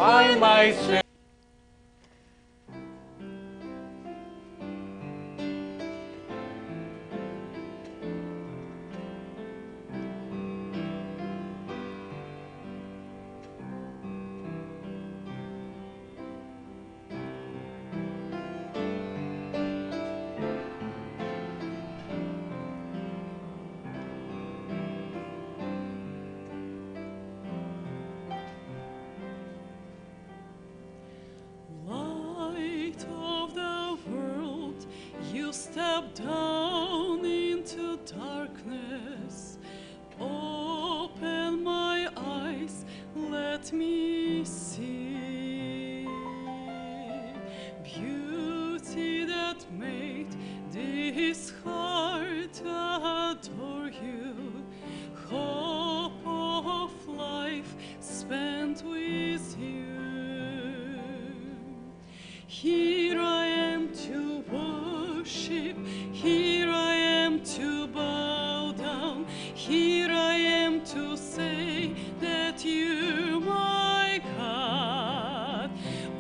find myself. Light of the world, you step down into darkness. Open my eyes, let me see beauty that made this heart adore you. Hope of life spent with you. Here I am to worship, here I am to bow down, here I am to say that you're my God.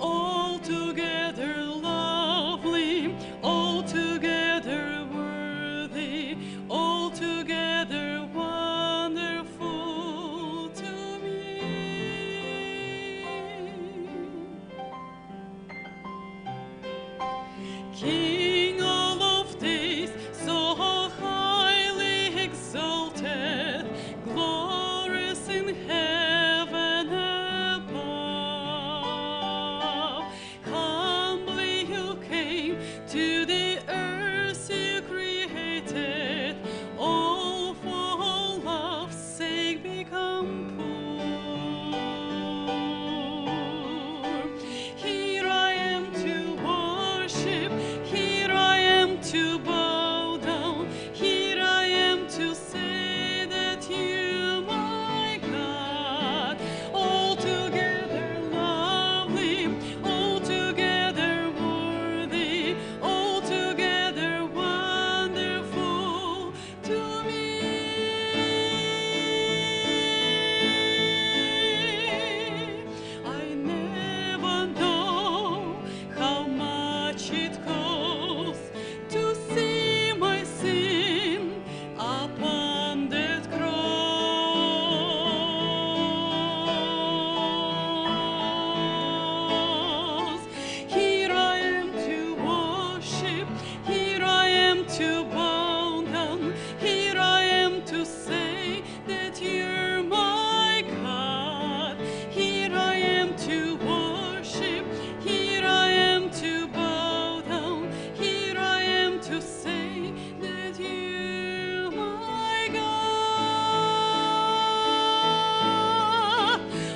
Altogether lovely, altogether worthy, altogether wonderful to me. King all of days, so highly exalted, glorious in heaven above. Humbly you came to the earth you created, all for love's sake become poor. Here I am to worship, here I am to bow down, here I am to say that you're my God. Altogether lovely, altogether worthy, altogether wonderful to me. I never know how much it costs to see my sin upon that cross. Here I am to worship, here I am to bow down, here I am to say that you're my God. Here I am to worship, here I am to bow down, here I am to say that you're my God.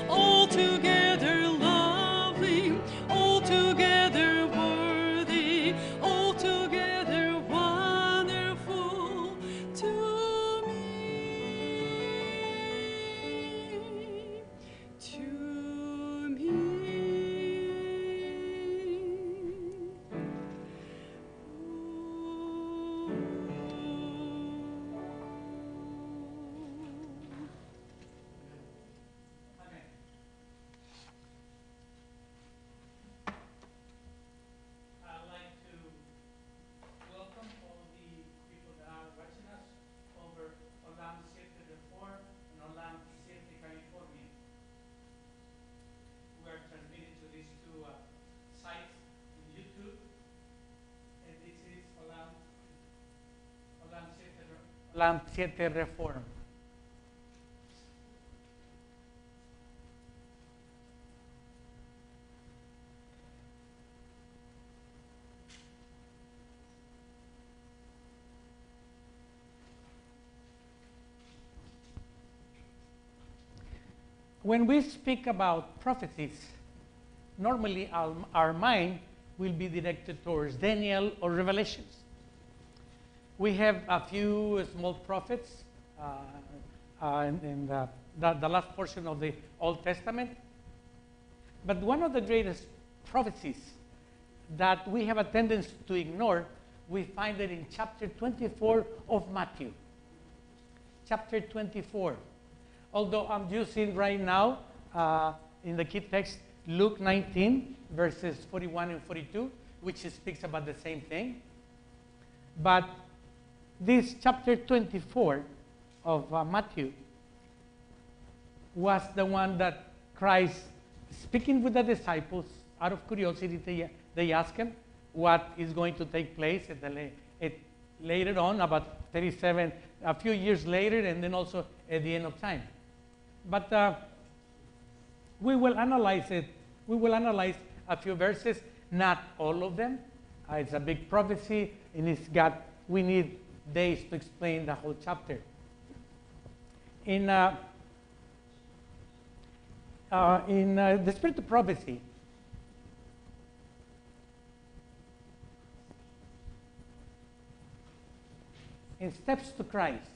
Altogether lovely, altogether worthy, altogether wonderful to me. To I'd like to welcome all the people that are watching us over Olam7 Reform and Olam7 California. We are transmitting to these two sites in YouTube, and this is Olam7 Reform. When we speak about prophecies, normally our mind will be directed towards Daniel or Revelations. We have a few small prophets in the last portion of the Old Testament. But one of the greatest prophecies that we have a tendency to ignore, we find it in chapter 24 of Matthew. Chapter 24. Although I'm using right now in the key text Luke 19, verses 41 and 42, which speaks about the same thing. But this chapter 24 of Matthew was the one that Christ, speaking with the disciples, out of curiosity, they asked him what is going to take place later on, about 37, a few years later, and then also at the end of time. But we will analyze it. We will analyze a few verses, not all of them. It's a big prophecy, and we need days to explain the whole chapter. In the spirit of prophecy, in Steps to Christ,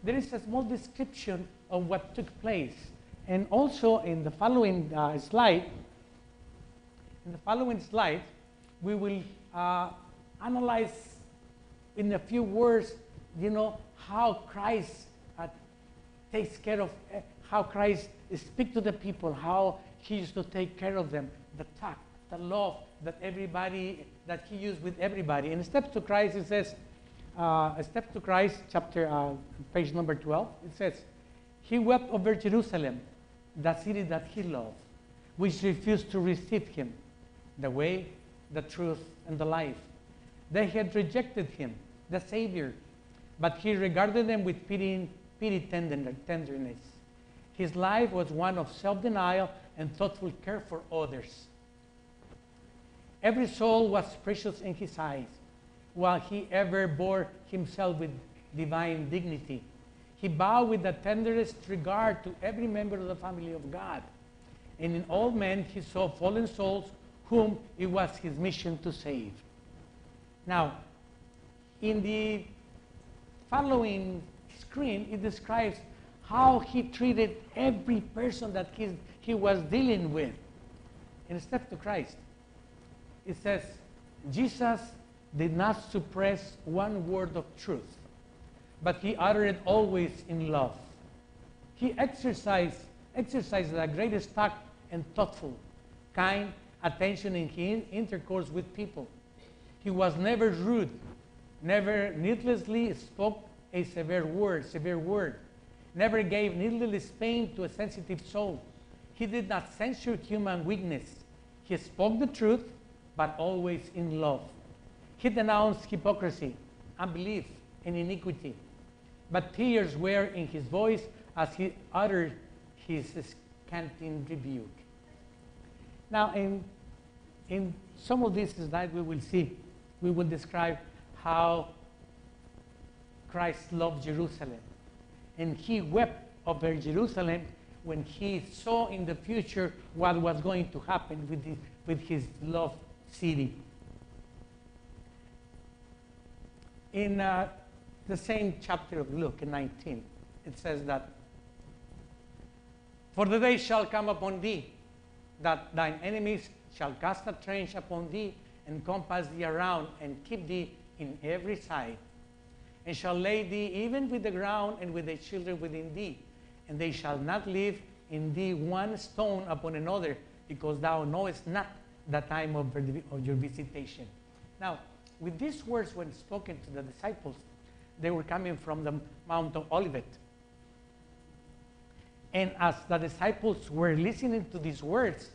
there is a small description of what took place. And also in the following slide, we will analyze in a few words, how Christ takes care of, how Christ speaks to the people, how he used to take care of them, the tact, the love that he used with everybody. In Steps to Christ, it says, Steps to Christ, page number 12, it says, he wept over Jerusalem, the city that he loved, which refused to receive him, the way, the truth, and the life. They had rejected him, the Savior, but he regarded them with pity tenderness. His life was one of self-denial and thoughtful care for others. Every soul was precious in his eyes, while he ever bore himself with divine dignity. He bowed with the tenderest regard to every member of the family of God. And in all men he saw fallen souls whom it was his mission to save. Now, in the following screen, it describes how he treated every person that he was dealing with. In Steps to Christ, it says, Jesus did not suppress one word of truth, but he uttered it always in love. He exercised the greatest tact and thoughtful, kind attention in his intercourse with people. He was never rude, never needlessly spoke a severe word, never gave needless pain to a sensitive soul. He did not censure human weakness. He spoke the truth, but always in love. He denounced hypocrisy, unbelief, and iniquity. But tears were in his voice as he uttered his scathing rebuke. Now, in some of these slides we will describe how Christ loved Jerusalem. And he wept over Jerusalem when he saw in the future what was going to happen with his loved city. In the same chapter of Luke, in 19, it says that, for the day shall come upon thee, that thine enemies shall cast a trench upon thee, and compass thee around, and keep thee in every side, and shall lay thee even with the ground, and with thy children within thee, and they shall not leave in thee one stone upon another, because thou knowest not the time of your visitation. Now, with these words, when spoken to the disciples, they were coming from the Mount of Olivet. And as the disciples were listening to these words,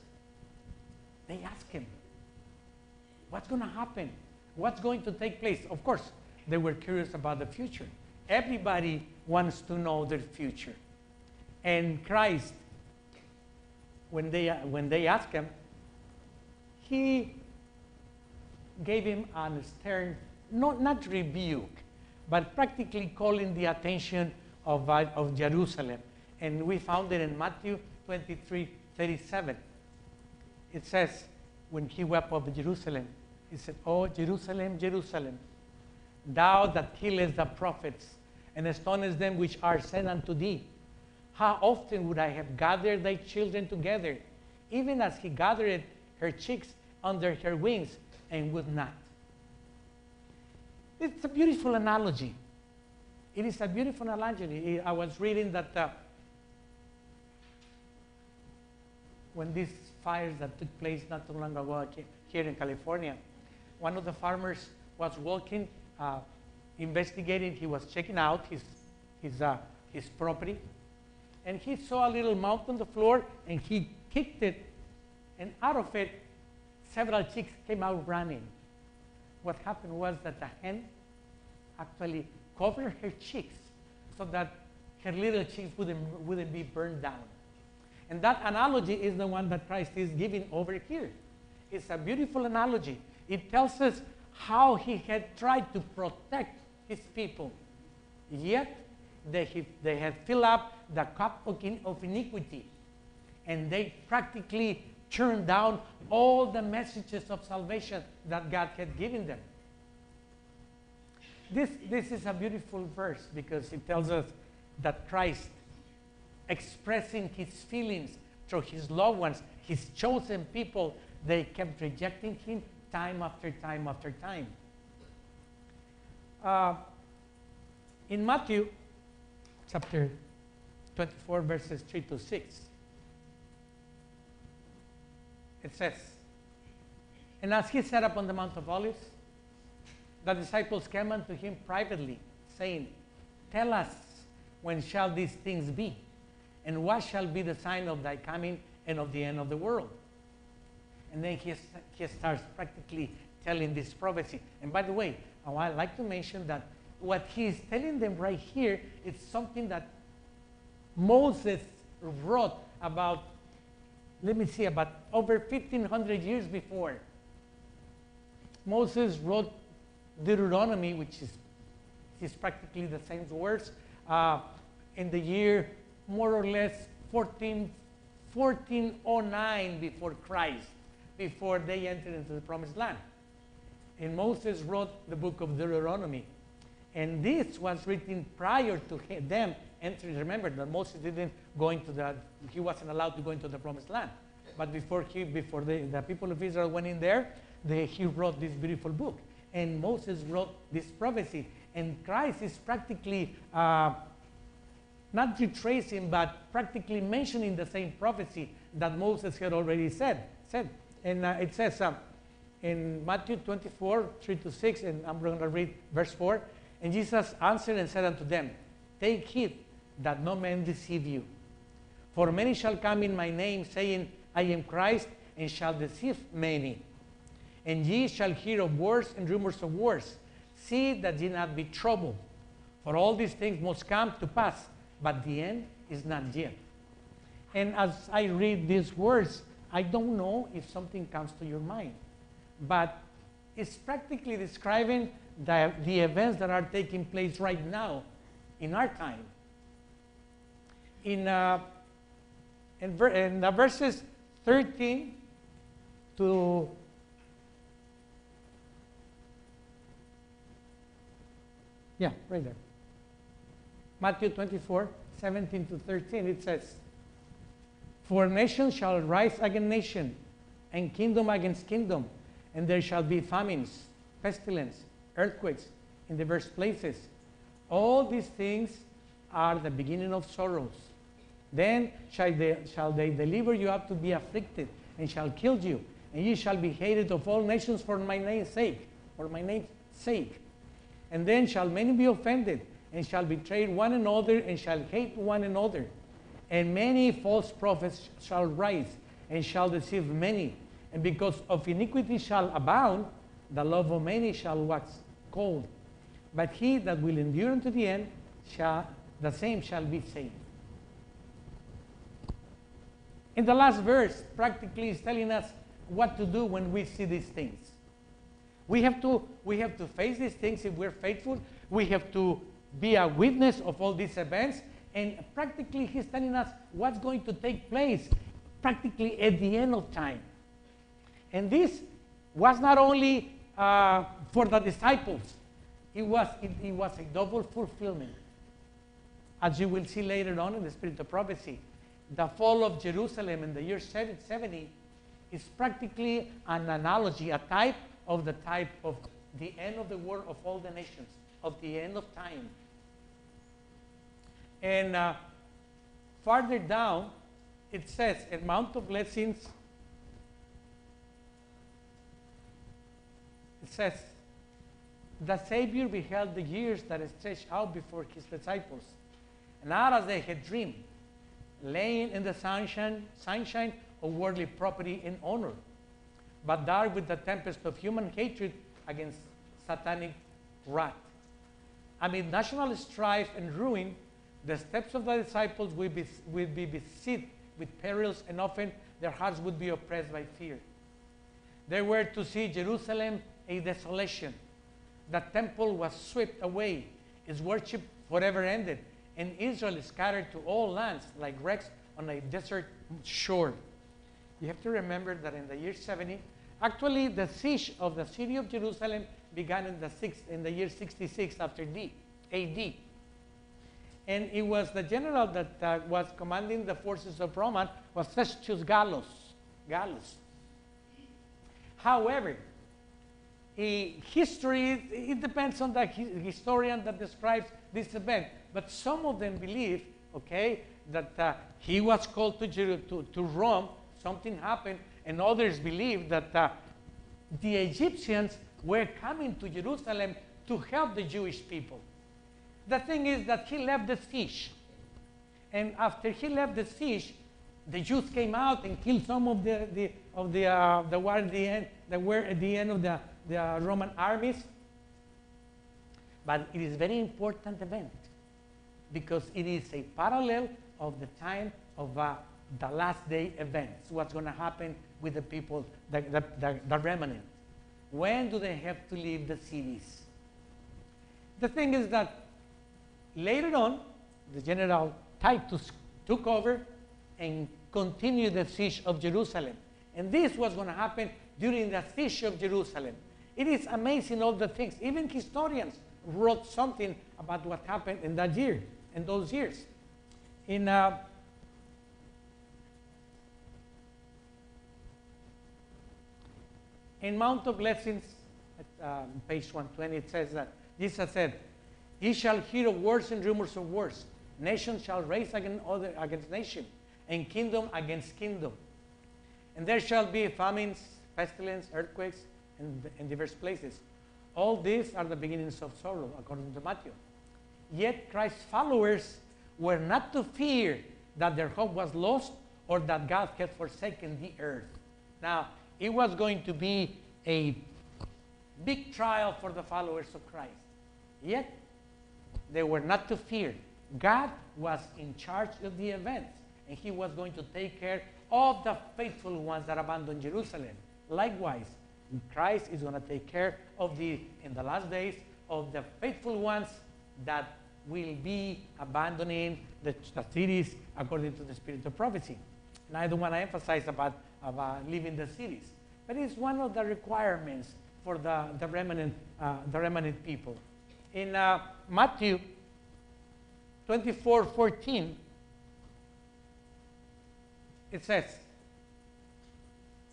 they asked him, what's going to happen? What's going to take place? Of course, they were curious about the future. Everybody wants to know their future. And Christ, when they asked him, he gave him a stern, not rebuke, but practically calling the attention of Jerusalem. And we found it in Matthew 23:37. It says, when he wept over Jerusalem, he said, "Oh, Jerusalem, Jerusalem, thou that killest the prophets, and astonest them which are sent unto thee. How often would I have gathered thy children together, even as he gathered her chicks under her wings, and would not." It's a beautiful analogy. It is a beautiful analogy. I was reading that when these fires that took place not too long ago here in California. One of the farmers was walking, investigating. He was checking out his property, and he saw a little mouth on the floor, and he kicked it, and out of it, several chicks came out running. What happened was that the hen actually covered her cheeks so that her little cheeks wouldn't be burned down. And that analogy is the one that Christ is giving over here. It's a beautiful analogy. It tells us how he had tried to protect his people, yet they had filled up the cup of iniquity, and they practically turned down all the messages of salvation that God had given them. This is a beautiful verse because it tells us that Christ, expressing his feelings through his loved ones, his chosen people, they kept rejecting him time after time after time. In Matthew chapter 24, verses 3 to 6, it says, "And as he sat up on the Mount of Olives, the disciples came unto him privately, saying, Tell us, when shall these things be? And what shall be the sign of thy coming and of the end of the world?" And then he starts practically telling this prophecy. And by the way, I'd like to mention that what he is telling them right here is something that Moses wrote about, about over 1,500 years before. Moses wrote Deuteronomy, which is practically the same words, in the year more or less 1409 before Christ, before they entered into the promised land. And Moses wrote the book of Deuteronomy. And this was written prior to them entering. Remember that Moses didn't go into he wasn't allowed to go into the promised land. But before the people of Israel went in there, he wrote this beautiful book. And Moses wrote this prophecy. And Christ is practically not retracing, but practically mentioning the same prophecy that Moses had already said. And it says in Matthew 24, 3 to 6, and I'm going to read verse 4. "And Jesus answered and said unto them, Take heed that no man deceive you. For many shall come in my name, saying, I am Christ, and shall deceive many. And ye shall hear of wars and rumors of wars. See that ye not be troubled. For all these things must come to pass, but the end is not yet." And as I read these words, I don't know if something comes to your mind, but it's practically describing the events that are taking place right now in our time. In the verses 13 to right there. Matthew 24, 17 to 13, it says, "For nation shall rise against nation, and kingdom against kingdom, and there shall be famines, pestilence, earthquakes in diverse places. All these things are the beginning of sorrows. Then shall they deliver you up to be afflicted, and shall kill you, and ye shall be hated of all nations for my name's sake. For my name's sake. And then shall many be offended, and shall betray one another, and shall hate one another. And many false prophets shall rise, and shall deceive many. And because of iniquity shall abound, the love of many shall wax cold. But he that will endure unto the end, the same shall be saved." In the last verse, practically is telling us what to do when we see these things. We have to face these things if we're faithful. We have to be a witness of all these events. And practically he's telling us what's going to take place practically at the end of time. And this was not only for the disciples. It was a double fulfillment. As you will see later on in the Spirit of Prophecy, the fall of Jerusalem in the year 70 is practically an analogy, a type of the end of the world of all the nations, of the end of time. And farther down it says, in Mount of Blessings, it says, the Savior beheld the years that stretched out before his disciples, not as they had dreamed, laying in the sunshine of worldly property and honor, but dark with the tempest of human hatred against satanic wrath. Amid national strife and ruin, the steps of the disciples would be beset with perils, and often their hearts would be oppressed by fear. They were to see Jerusalem a desolation. The temple was swept away, its worship forever ended, and Israel scattered to all lands like wrecks on a desert shore. You have to remember that in the year 70, actually the siege of the city of Jerusalem began in the year 66 after AD. And it was the general that was commanding the forces of Rome was Festus Gallus. However, history, it depends on the historian that describes this event. But some of them believe, okay, that he was called to Rome, something happened, and others believe that the Egyptians were coming to Jerusalem to help the Jewish people. The thing is that he left the siege. And after he left the siege, the Jews came out and killed some of the war at the end, that were at the end of the Roman armies. But it is a very important event because it is a parallel of the time of the last day events. What's going to happen with the people, the remnant. When do they have to leave the cities? The thing is that later on, the general Titus took over and continued the siege of Jerusalem. And this was going to happen during the siege of Jerusalem. It is amazing all the things. Even historians wrote something about what happened in that year, in those years. In Mount of Blessings, at page 120, it says that Jesus said, "Ye shall hear of wars and rumors of wars. Nation shall rise against nation, and kingdom against kingdom. And there shall be famines, pestilence, earthquakes, in diverse places. All these are the beginnings of sorrow," according to Matthew. Yet Christ's followers were not to fear that their hope was lost or that God had forsaken the earth. Now, it was going to be a big trial for the followers of Christ. Yet, they were not to fear. God was in charge of the events, and he was going to take care of the faithful ones that abandoned Jerusalem. Likewise, Christ is going to take care of in the last days, of the faithful ones that will be abandoning the cities according to the spirit of prophecy. And I don't want to emphasize about leaving the cities, but it's one of the requirements for the remnant people. In Matthew 24:14, it says,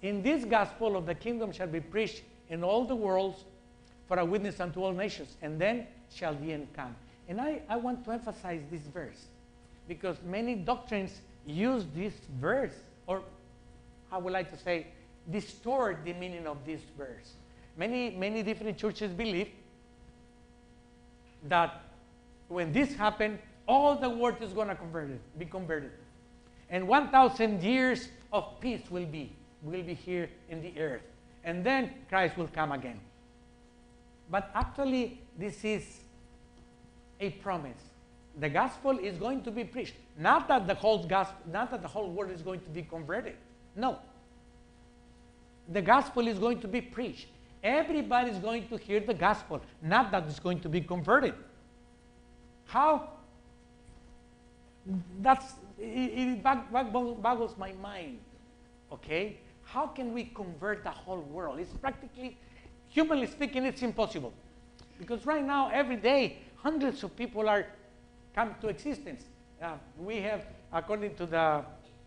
"In this gospel of the kingdom shall be preached in all the worlds for a witness unto all nations, and then shall the end come." And I want to emphasize this verse because many doctrines use this verse, or I would like to say, distort the meaning of this verse. Many different churches believe that when this happened, all the world is going to be converted. And 1,000 years of peace will be here in the earth. And then Christ will come again. But actually, this is a promise. The gospel is going to be preached. Not that the whole world is going to be converted. No. The gospel is going to be preached. Everybody is going to hear the gospel. Not that it's going to be converted. How? It boggles my mind. Okay? How can we convert the whole world? It's practically, humanly speaking, it's impossible. Because right now, every day, hundreds of people come to existence. We have, according to the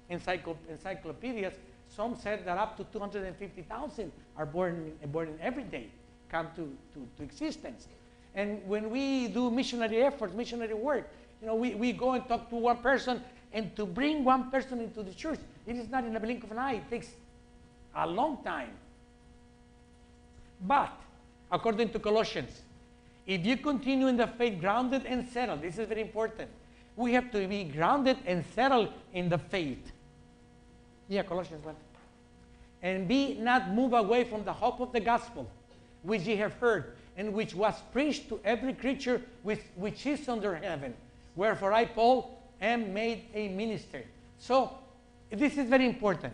encyclopedias, some said that up to 250,000 are born every day, come to existence. And when we do missionary efforts, missionary work, we go and talk to one person, And to bring one person into the church, it is not in a blink of an eye. It takes a long time. But, according to Colossians, if you continue in the faith grounded and settled, this is very important. We have to be grounded and settled in the faith. Yeah, Colossians 1. And be not moved away from the hope of the gospel, which ye have heard, and which was preached to every creature which is under heaven. Wherefore I, Paul, am made a minister. So, this is very important.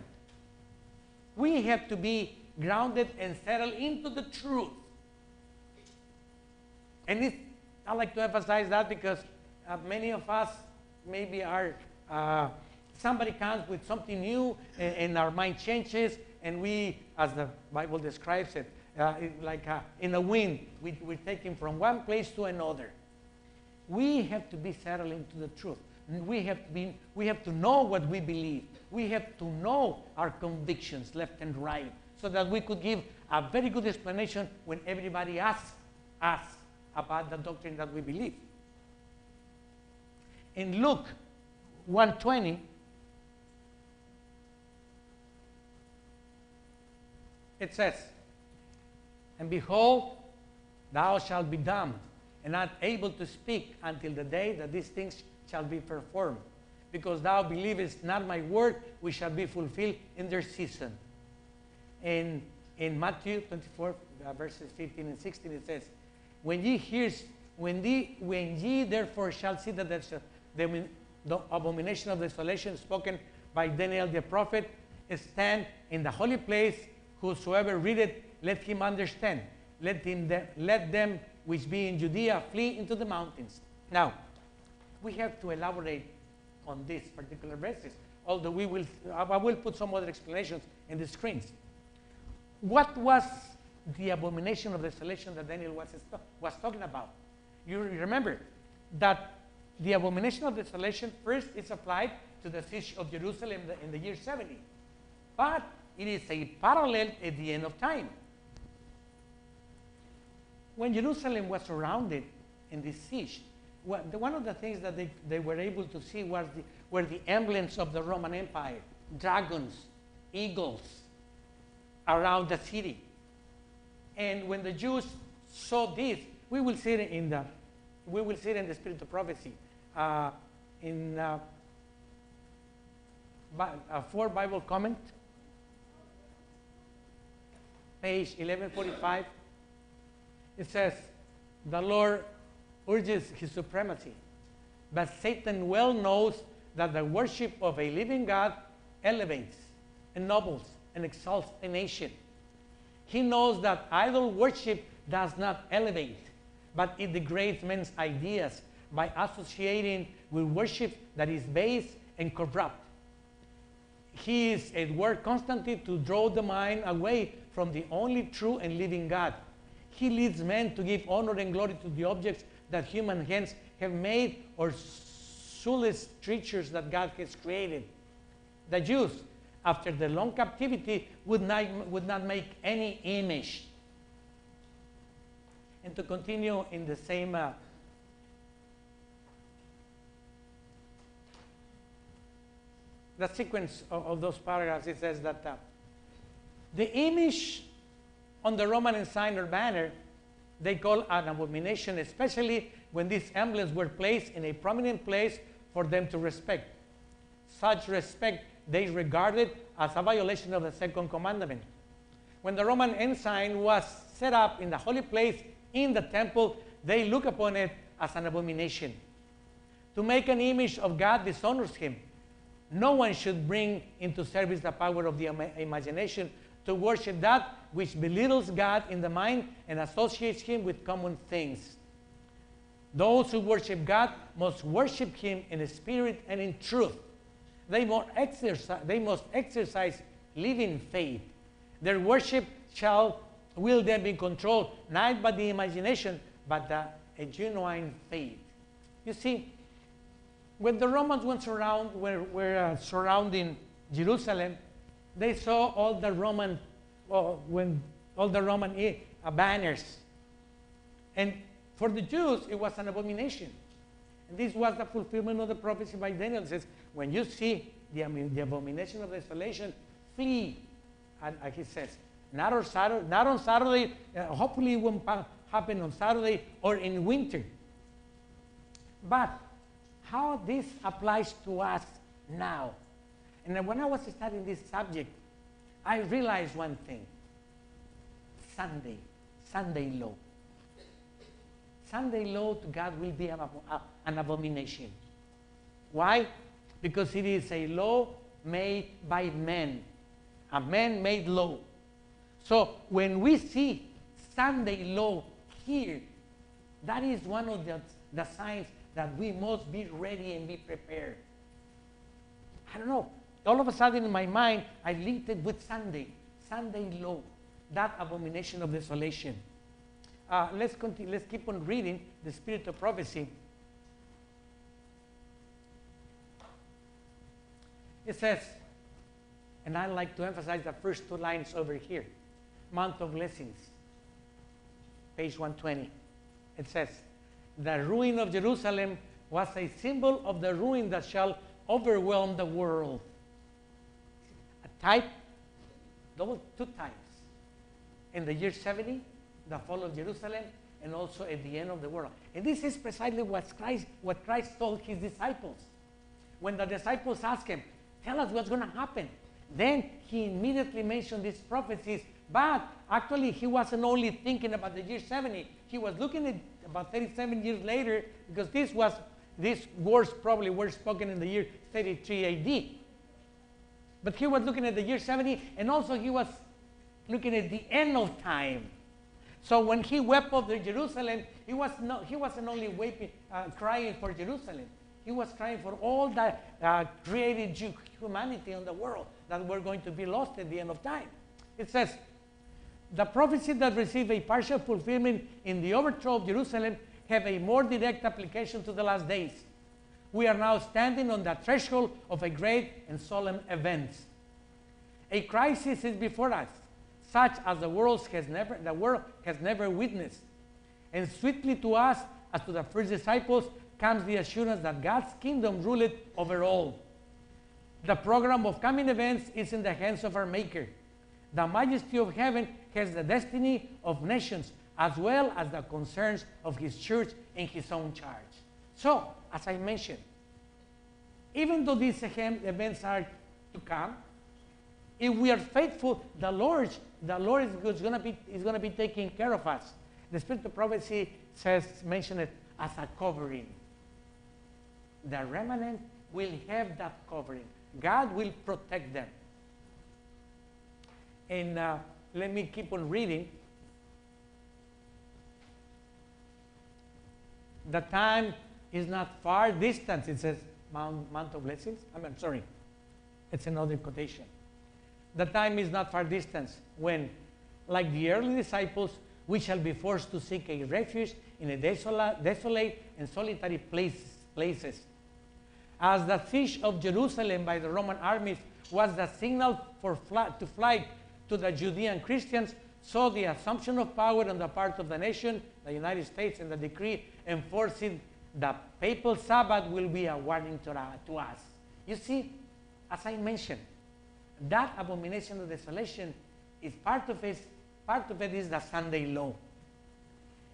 We have to be grounded and settled into the truth. And I like to emphasize that because many of us maybe are, somebody comes with something new and our mind changes, and we, as the Bible describes it, in a wind, we're taken from one place to another. We have to be settled into the truth. We have to know what we believe. We have to know our convictions left and right, so that we could give a very good explanation when everybody asks us about the doctrine that we believe. In Luke 1:20, it says, and behold, thou shalt be dumb, and not able to speak until the day that these things shall be performed. Because thou believest not my word, which shall be fulfilled in their season. In Matthew 24, verses 15 and 16, it says, when ye therefore shall see that the abomination of desolation spoken by Daniel the prophet stand in the holy place, whosoever readeth, let him understand. Let them which be in Judea flee into the mountains. Now, we have to elaborate on these particular verses, although I will put some other explanations in the screens. What was the abomination of desolation that Daniel was talking about? You remember that the abomination of desolation first is applied to the siege of Jerusalem in the year 70. But it is a parallel at the end of time. When Jerusalem was surrounded in this siege, one of the things that they were able to see were the emblems of the Roman Empire, dragons, eagles around the city. And when the Jews saw this, we will see it in the Spirit of Prophecy, in 4 Bible comment, page 1145. It says, the Lord urges his supremacy, but Satan well knows that the worship of a living God elevates, ennobles, and exalts a nation. He knows that idol worship does not elevate, but it degrades men's ideas by associating with worship that is base and corrupt. He is at work constantly to draw the mind away from the only true and living God. He leads men to give honor and glory to the objects that human hands have made, or soulless creatures that God has created. The Jews, after the long captivity, would not make any image. And to continue in the same the sequence of those paragraphs, it says that the image on the Roman sign or banner, they call an abomination, especially when these emblems were placed in a prominent place for them to respect. Such respect they regarded as a violation of the second commandment. When the Roman ensign was set up in the holy place in the temple, they look upon it as an abomination. To make an image of God dishonors him. No one should bring into service the power of the imagination to worship that which belittles God in the mind and associates him with common things. Those who worship God must worship him in spirit and in truth. They must exercise living faith. Their worship will then be controlled not by the imagination, but a genuine faith. You see, when the Romans were surrounding Jerusalem, they saw all the Roman banners, and for the Jews it was an abomination. And this was the fulfillment of the prophecy by Daniel. It says, when you see the abomination of desolation, flee. And he says, not on Saturday, hopefully it won't happen on Saturday or in winter. But how this applies to us now. And when I was studying this subject, I realized one thing. Sunday law. Sunday law to God will be an abomination. Why? Because it is a law made by men. A man-made law. So when we see Sunday law here, that is one of the signs that we must be ready and be prepared. I don't know. All of a sudden in my mind, I linked it with Sunday law, that abomination of desolation. Let's continue. Let's keep on reading the spirit of prophecy. It says, and I like to emphasize the first two lines over here, Mount of Blessings, page 120. It says, the ruin of Jerusalem was a symbol of the ruin that shall overwhelm the world. A type, two times. In the year 70, the fall of Jerusalem, and also at the end of the world. And this is precisely what Christ told his disciples. When the disciples asked him, tell us what's going to happen. Then he immediately mentioned these prophecies, but actually he wasn't only thinking about the year 70. He was looking at about 37 years later, because these words probably were spoken in the year 33 AD. But he was looking at the year 70, and also he was looking at the end of time. So when he wept over Jerusalem, he wasn't only weeping, crying for Jerusalem. He was crying for all the created humanity in the world that were going to be lost at the end of time. It says, the prophecy that received a partial fulfillment in the overthrow of Jerusalem have a more direct application to the last days. We are now standing on the threshold of a great and solemn event. A crisis is before us, such as the world has never witnessed. And sweetly to us, as to the first disciples, comes the assurance that God's kingdom ruleth over all. The program of coming events is in the hands of our Maker. The majesty of heaven has the destiny of nations, as well as the concerns of his church in his own charge. So, as I mentioned, even though these events are to come, if we are faithful, the Lord is going to be taking care of us. The spirit of prophecy mention it as a covering. The remnant will have that covering. God will protect them. And let me keep on reading. The time is not far distant. It says Mount of Blessings. I'm sorry. It's another quotation. The time is not far distant when, like the early disciples, we shall be forced to seek a refuge in a desolate and solitary places. As the siege of Jerusalem by the Roman armies was the signal to flight to the Judean Christians, so the assumption of power on the part of the nation, the United States, and the decree enforcing the papal Sabbath will be a warning to us. You see, as I mentioned, that abomination of desolation is part of it is the Sunday law.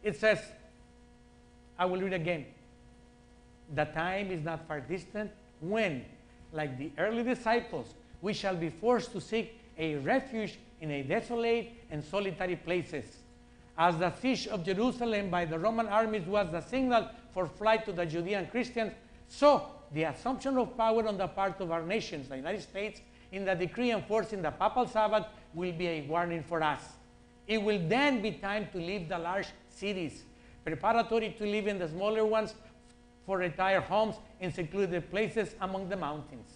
It says, I will read again. The time is not far distant when, like the early disciples, we shall be forced to seek a refuge in a desolate and solitary places. As the siege of Jerusalem by the Roman armies was the signal for flight to the Judean Christians, so the assumption of power on the part of our nations, the United States, in the decree enforcing the papal Sabbath will be a warning for us. It will then be time to leave the large cities, preparatory to leaving the smaller ones for retired homes in secluded places among the mountains.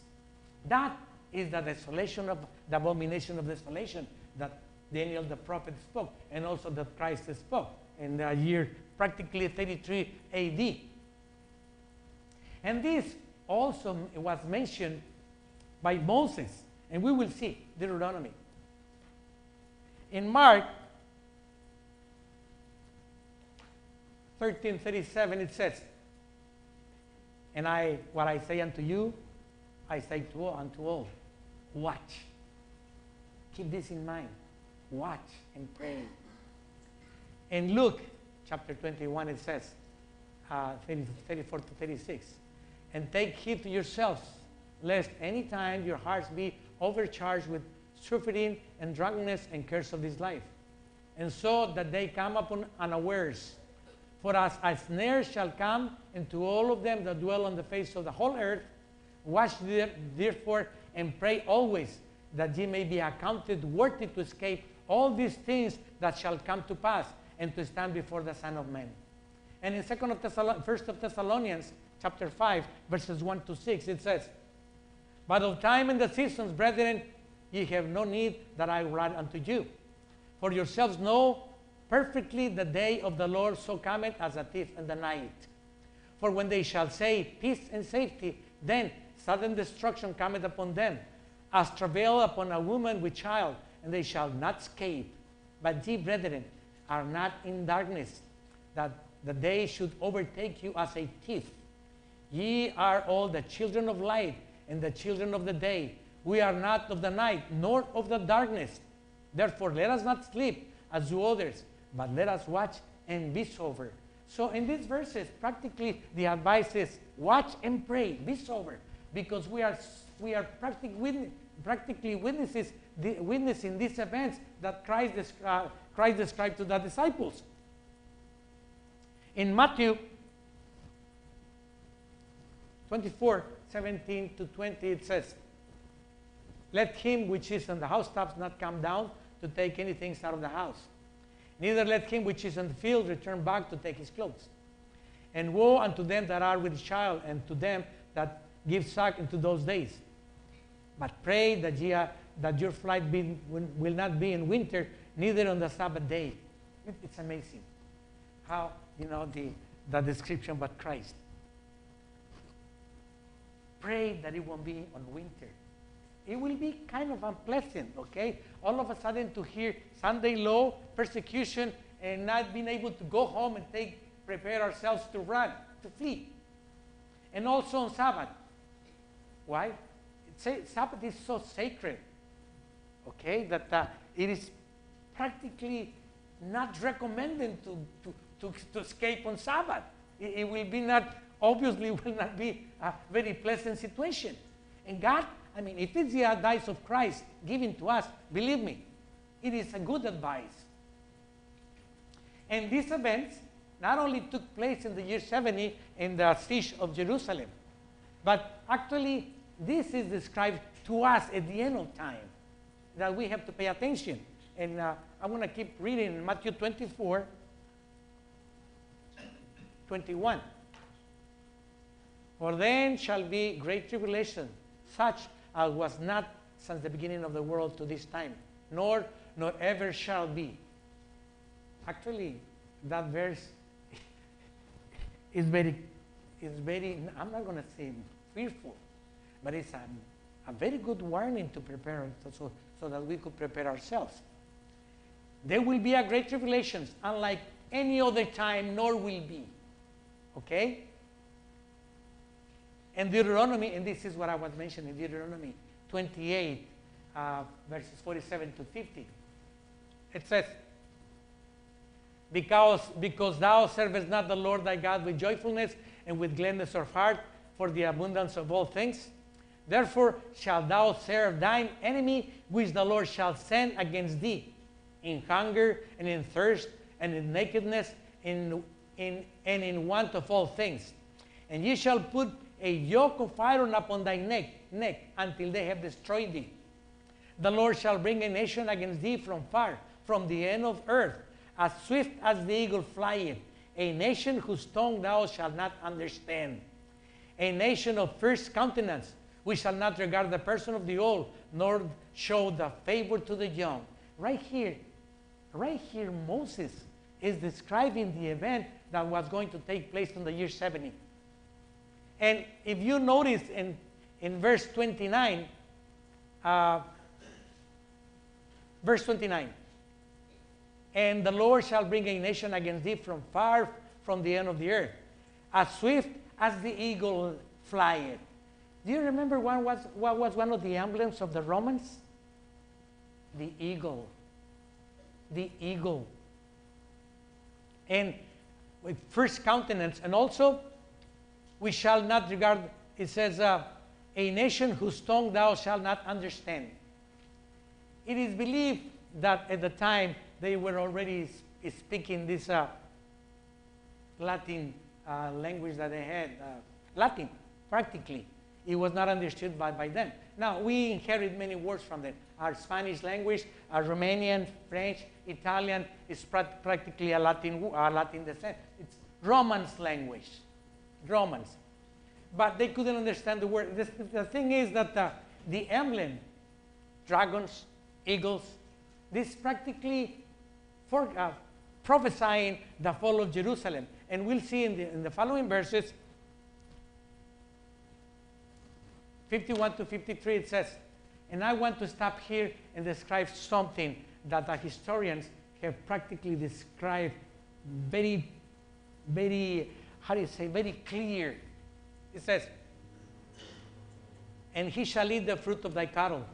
That is the desolation of the abomination of desolation that Daniel the prophet spoke, and also that Christ spoke in the year practically 33 AD. And this also was mentioned by Moses, and we will see Deuteronomy. In Mark 13:37 it says, And what I say unto you, I say unto all, watch. Keep this in mind. Watch and pray. In Luke chapter 21, it says, 34 to 36, and take heed to yourselves, lest any time your hearts be overcharged with surfeiting and drunkenness and cares of this life, and so that they come upon unawares. For as a snare shall come into all of them that dwell on the face of the whole earth. Watch therefore and pray always, that ye may be accounted worthy to escape all these things that shall come to pass, and to stand before the Son of Man. And in 1 of Thessalonians chapter 5, verses 1 to 6, it says, but of time and the seasons, brethren, ye have no need that I write unto you. For yourselves know perfectly the day of the Lord so cometh as a thief in the night. For when they shall say peace and safety, then sudden destruction cometh upon them, as travail upon a woman with child, and they shall not escape. But ye, brethren, are not in darkness, that the day should overtake you as a thief. Ye are all the children of light and the children of the day. We are not of the night, nor of the darkness. Therefore, let us not sleep as do others, but let us watch and be sober. So in these verses, practically the advice is watch and pray, be sober, because we are practically witnessing these events that Christ described to the disciples. In Matthew 24, 17 to 20, it says, let him which is on the housetops not come down to take anything out of the house. Neither let him which is in the field return back to take his clothes. And woe unto them that are with child, and to them that give suck into those days. But pray that your flight will not be in winter, neither on the Sabbath day. It's amazing how, the description about Christ. Pray that it won't be on winter. It will be kind of unpleasant, okay? All of a sudden to hear Sunday law, persecution, and not being able to go home and prepare ourselves to run, to flee. And also on Sabbath. Why? Sabbath is so sacred, okay, that it is practically not recommended to escape on Sabbath. It will be obviously will not be a very pleasant situation. And God, if it's the advice of Christ given to us, believe me, it is a good advice. And these events not only took place in the year 70 in the siege of Jerusalem, but actually this is described to us at the end of time, that we have to pay attention. And I'm going to keep reading in Matthew 24, 21. For then shall be great tribulation, such as was not since the beginning of the world to this time, nor ever shall be. Actually, that verse is very, I'm not going to say fearful, but it's a very good warning to prepare, so that we could prepare ourselves. There will be a great tribulation, unlike any other time, nor will be. Okay? And Deuteronomy, and this is what I was mentioning, Deuteronomy 28, verses 47 to 50. It says, because thou servest not the Lord thy God with joyfulness and with gladness of heart for the abundance of all things, therefore shalt thou serve thine enemy, which the Lord shall send against thee, in hunger and in thirst and in nakedness and in want of all things. And ye shall put a yoke of iron upon thy neck until they have destroyed thee. The Lord shall bring a nation against thee from far, from the end of earth, as swift as the eagle flieth, a nation whose tongue thou shalt not understand, a nation of fierce countenance, which shall not regard the person of the old, nor show the favor to the young. Right here, Moses is describing the event that was going to take place in the year 70. And if you notice in verse 29, and the Lord shall bring a nation against thee from far from the end of the earth, as swift as the eagle fly it. Do you remember what was one of the emblems of the Romans? The eagle. The eagle. And with first countenance, and also we shall not regard, it says, a nation whose tongue thou shalt not understand. It is believed that at the time they were already speaking this Latin language that they had, Latin, practically. It was not understood by them. Now, we inherit many words from them. Our Spanish language, our Romanian, French, Italian is practically a Latin descent. It's Romance language, Romance. But they couldn't understand the word. The thing is that the emblem, dragons, eagles, this practically prophesying the fall of Jerusalem. And we'll see in the following verses, 51 to 53, it says, and I want to stop here and describe something that the historians have practically described very, very, how do you say, very clear. It says, and he shall eat the fruit of thy cattle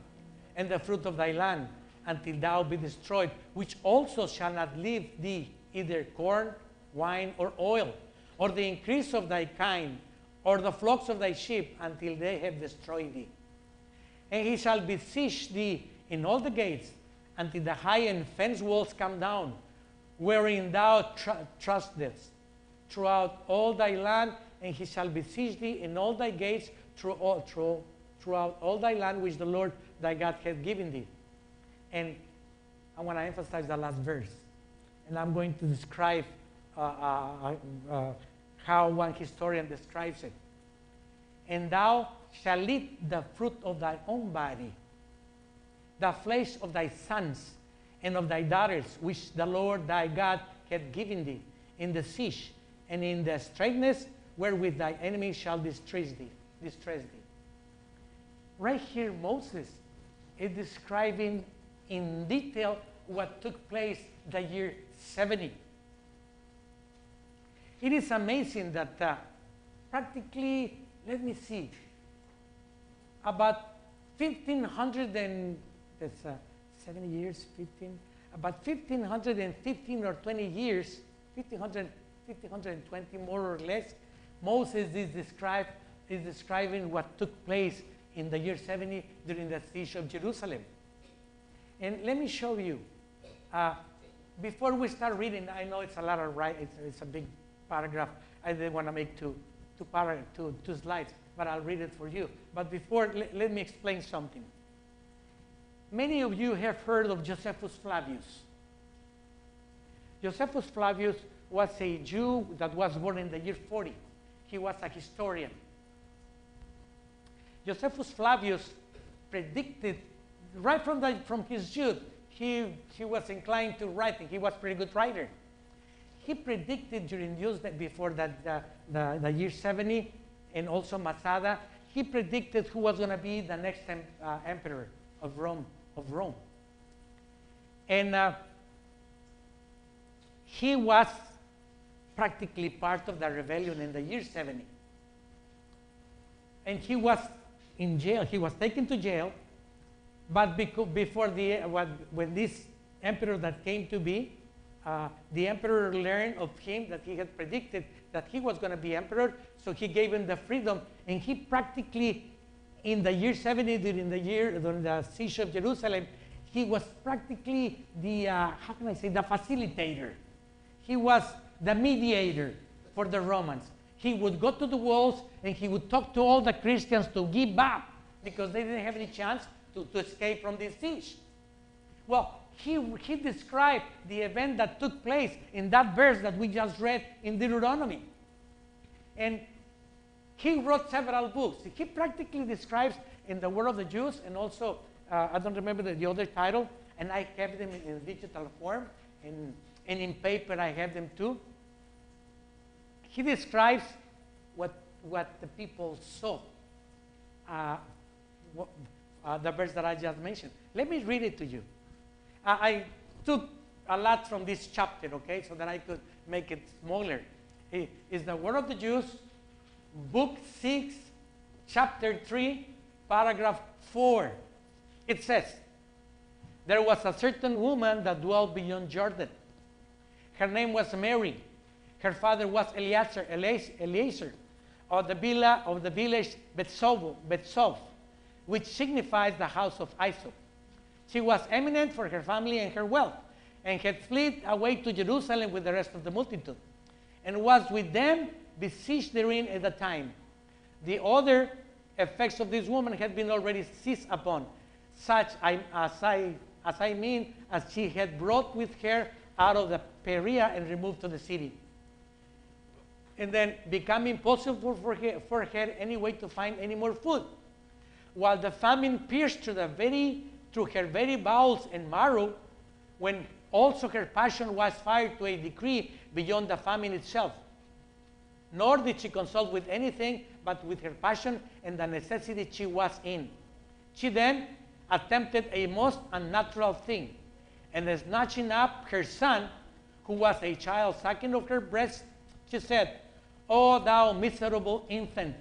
and the fruit of thy land until thou be destroyed, which also shall not leave thee either corn, wine, or oil, or the increase of thy kind, or the flocks of thy sheep, until they have destroyed thee. And he shall besiege thee in all the gates, until the high and fenced walls come down, wherein thou trustest, throughout all thy land, and he shall besiege thee in all thy gates throughout all thy land which the Lord thy God hath given thee. And I want to emphasize the last verse. And I'm going to describe how one historian describes it. And thou shalt eat the fruit of thy own body, the flesh of thy sons and of thy daughters, which the Lord thy God hath given thee, in the siege and in the straitness wherewith thy enemy shall distress thee. Right here, Moses is describing in detail what took place the year 70. It is amazing that practically, let me see, about 1,500 and, that's 70 years, 15, about 1,515 or 20 years, 1,520 more or less, Moses is describing what took place in the year 70 during the siege of Jerusalem. And let me show you. Before we start reading, I know it's a lot of it's a big paragraph. I didn't want to make two slides, but I'll read it for you. But before, let me explain something. Many of you have heard of Josephus Flavius. Josephus Flavius was a Jew that was born in the year 40. He was a historian. Josephus Flavius predicted right from his youth. He was inclined to writing. He was a pretty good writer. He predicted during years before the year 70, and also Masada, he predicted who was going to be the next emperor of Rome. And he was practically part of the rebellion in the year 70. And he was in jail. He was taken to jail. But before when this emperor that came to be, the emperor learned of him that he had predicted that he was going to be emperor, so he gave him the freedom, and he practically, in the year 70, during the siege of Jerusalem, he was practically the, how can I say, the facilitator. He was the mediator for the Romans. He would go to the walls, and he would talk to all the Christians to give up, because they didn't have any chance to escape from this siege. Well, he described the event that took place in that verse that we just read in Deuteronomy. And he wrote several books. He practically describes in the Word of the Jews, and also, I don't remember the other title, and I have them in digital form, and in paper I have them too. He describes what the people saw. The verse that I just mentioned. Let me read it to you. I took a lot from this chapter, okay, so that I could make it smaller. It's the Word of the Jews, book 6, chapter 3, paragraph 4. It says, there was a certain woman that dwelt beyond Jordan. Her name was Mary. Her father was Eliezer of the village Bethsov, which signifies the house of Isaac. She was eminent for her family and her wealth, and had fled away to Jerusalem with the rest of the multitude, and was with them besieged therein at the time. The other effects of this woman had been already seized upon, such as she had brought with her out of the Perea and removed to the city. And then become impossible for her anyway to find any more food. While the famine pierced through her very bowels and marrow, when also her passion was fired to a degree beyond the famine itself. Nor did she consult with anything but with her passion and the necessity she was in. She then attempted a most unnatural thing, and snatching up her son, who was a child sucking of her breast, she said, O thou miserable infant,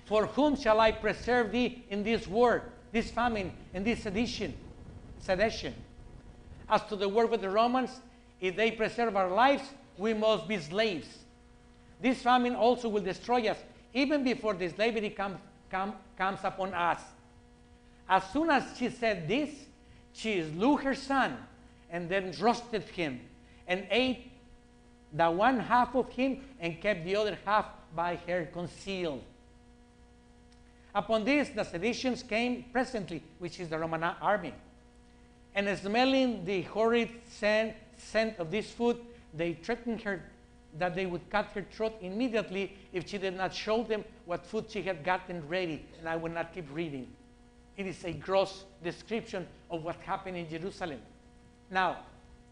for whom shall I preserve thee in this war, this famine, and this sedition? As to the war with the Romans, if they preserve our lives, we must be slaves. This famine also will destroy us, even before the slavery comes upon us. As soon as she said this, she slew her son, and then roasted him, and ate the one half of him, and kept the other half by her concealed. Upon this, the seditions came presently, which is the Roman army. And smelling the horrid scent of this food, they threatened her that they would cut her throat immediately if she did not show them what food she had gotten ready. And I will not keep reading. It is a gross description of what happened in Jerusalem. Now,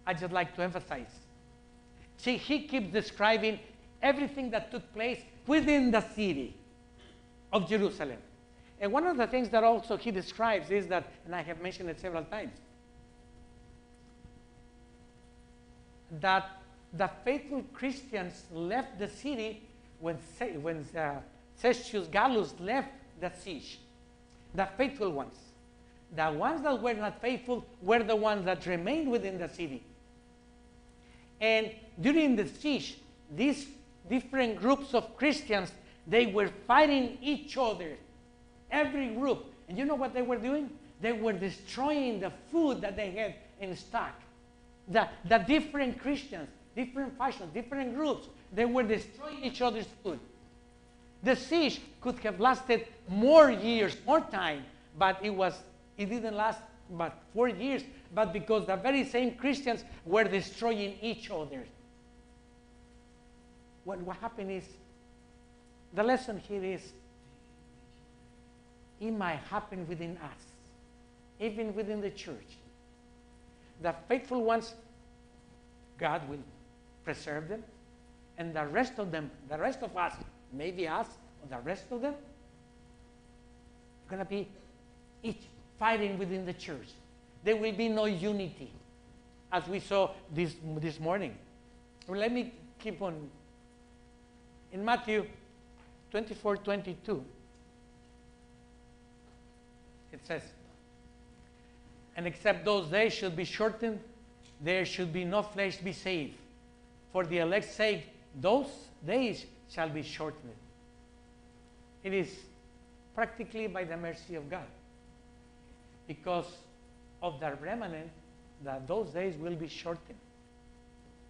I just like to emphasize. See, he keeps describing everything that took place within the city of Jerusalem. And one of the things that also he describes is that, and I have mentioned it several times, that the faithful Christians left the city when Cassius Gallus left the siege. The faithful ones. The ones that were not faithful were the ones that remained within the city. And during the siege, these different groups of Christians, they were fighting each other, every group. And you know what they were doing? They were destroying the food that they had in stock. The different Christians, different factions, different groups, they were destroying each other's food. The siege could have lasted more years, more time, but it didn't last but 4 years, but because the very same Christians were destroying each other. What happened is, the lesson here is, it might happen within us, even within the church. The faithful ones, God will preserve them, and the rest of them, the rest of us, maybe us, or the rest of them, are going to be each fighting within the church. There will be no unity, as we saw this morning. Well, let me keep on. In Matthew 24:22, it says, and except those days should be shortened, there should be no flesh be saved. For the elect's sake, those days shall be shortened. It is practically by the mercy of God. Because of the remnant, that those days will be shortened.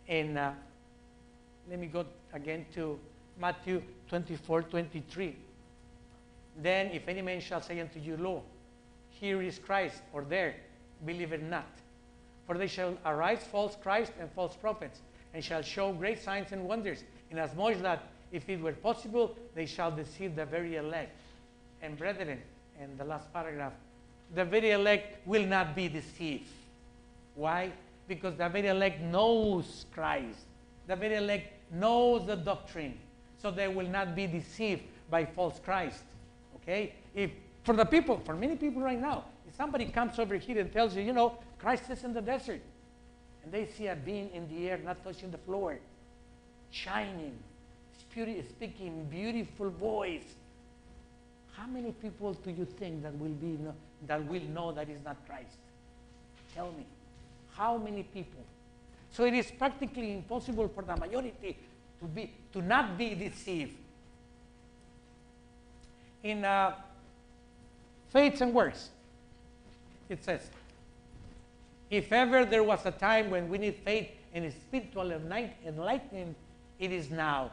And let me go again to Matthew 24:23. Then if any man shall say unto you, Lo, here is Christ, or there, believe it not. For they shall arise false Christ and false prophets, and shall show great signs and wonders, inasmuch that, if it were possible, they shall deceive the very elect. And brethren, in the last paragraph, the very elect will not be deceived. Why? Because the very elect knows Christ. The very elect knows the doctrine. So they will not be deceived by false Christ. Okay? For many people right now, if somebody comes over here and tells you, Christ is in the desert, and they see a being in the air not touching the floor, shining, speaking beautiful voice, how many people do you think that will know that is not Christ? Tell me. How many people? So it is practically impossible for the majority to not be deceived. In Faith and Works, it says, if ever there was a time when we need faith and spiritual enlightenment, it is now.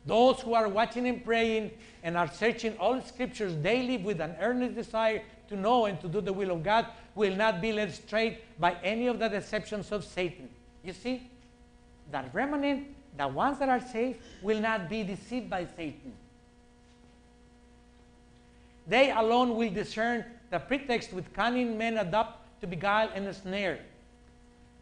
Those who are watching and praying and are searching all scriptures daily with an earnest desire to know and to do the will of God will not be led astray by any of the deceptions of Satan. You see, the remnant, the ones that are saved, will not be deceived by Satan. They alone will discern the pretext which cunning men adopt to beguile and ensnare.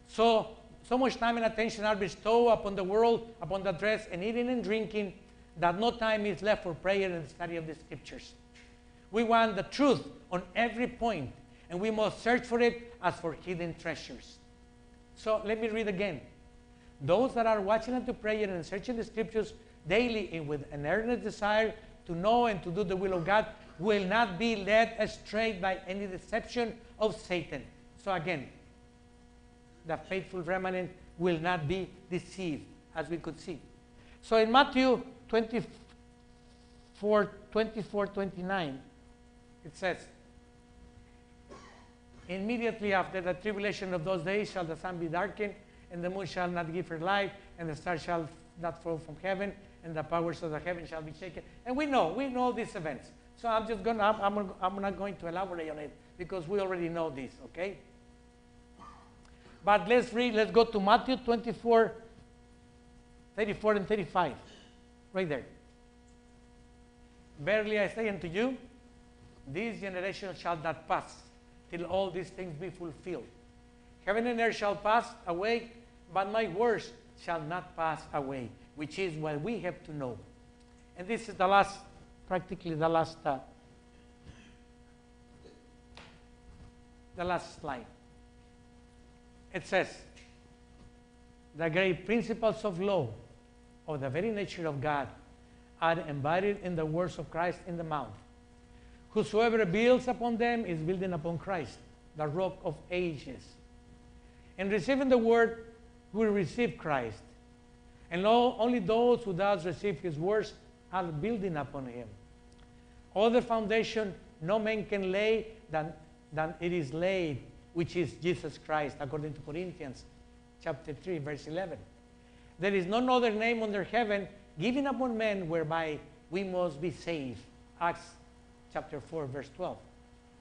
So much time and attention are bestowed upon the world, upon the dress and eating and drinking, that no time is left for prayer and the study of the scriptures. We want the truth on every point, and we must search for it as for hidden treasures. So let me read again. Those that are watching unto prayer and searching the scriptures daily and with an earnest desire to know and to do the will of God will not be led astray by any deception of Satan. So again, the faithful remnant will not be deceived, as we could see. So in Matthew 24:29, it says, immediately after the tribulation of those days shall the sun be darkened, and the moon shall not give her light, and the stars shall not fall from heaven, and the powers of the heaven shall be shaken. And we know these events. So I'm not going to elaborate on it because we already know this, okay? But let's go to Matthew 24:34 and 35. Right there. Verily I say unto you, this generation shall not pass till all these things be fulfilled. Heaven and earth shall pass away, but my words shall not pass away, which is what we have to know. And this is practically the last slide. It says, the great principles of law, of the very nature of God, are embodied in the words of Christ in the mount. Whosoever builds upon them is building upon Christ, the rock of ages. And receiving the word will receive Christ. And only those who thus receive his words are building upon him. Other foundation no man can lay than it is laid, which is Jesus Christ, according to Corinthians chapter 3, verse 11. There is none other name under heaven given upon men whereby we must be saved. Acts chapter 4, verse 12.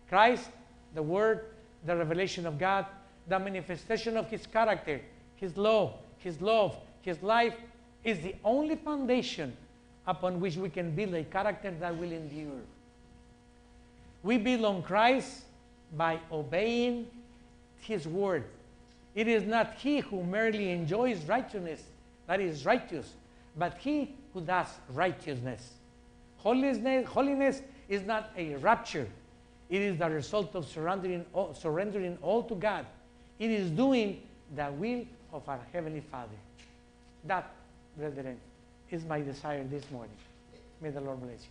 Christ, the Word, the revelation of God, the manifestation of his character, his law, his love, his life, is the only foundation upon which we can build a character that will endure. We build on Christ by obeying his word. It is not he who merely enjoys righteousness that is righteous, but he who does righteousness. Holiness is not a rapture. It is the result of surrendering all to God. It is doing the will of our Heavenly Father. That, brethren, is my desire this morning. May the Lord bless you.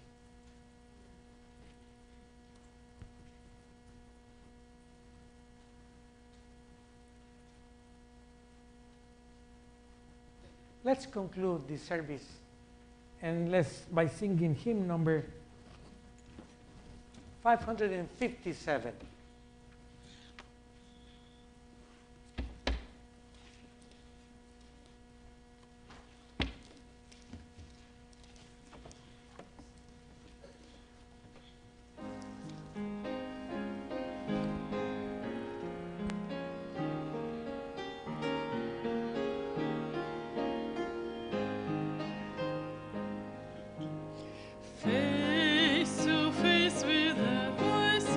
Let's conclude this service by singing hymn number 557. Face to face with the voices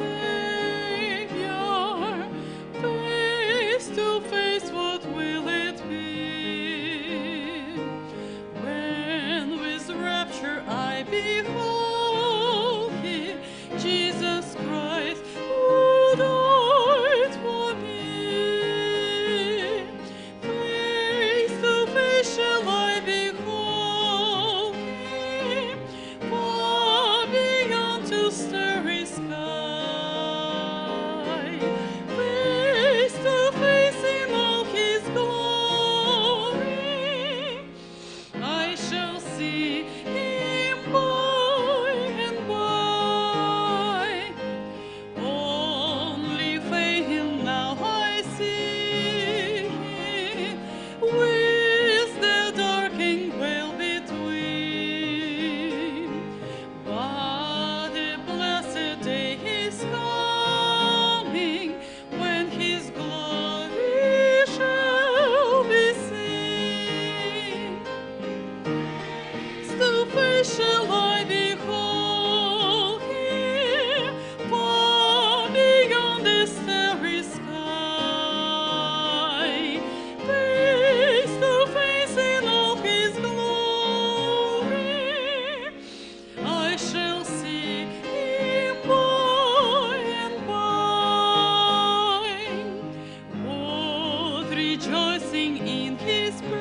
rejoicing in his presence,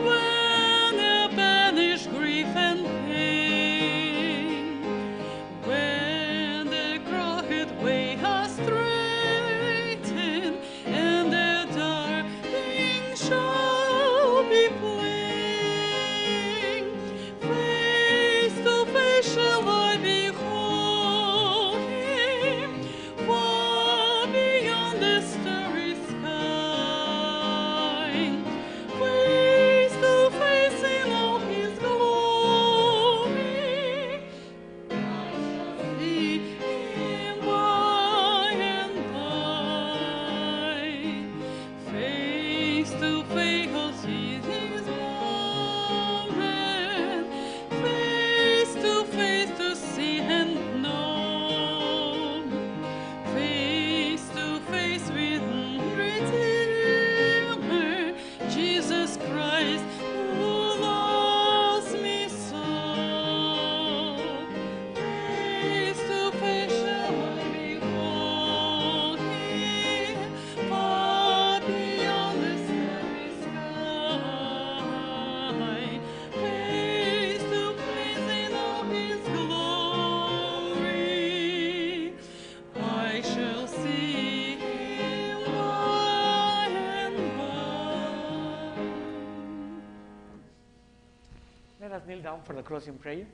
when I banish grief and pain, when the crooked way has straightened, and the dark things shall be plain. Face to face shall I behold him, far beyond the starry sky. Face to face in all his glory, I shall see him by and by. Face to face is his moment, face to see and know, face to face with Redeemer, Jesus Christ, who loves me so. Face to face shall I behold him, far beyond the starry sky. Face to face in all his glory, I shall see him by and by. Let us kneel down for the closing prayer.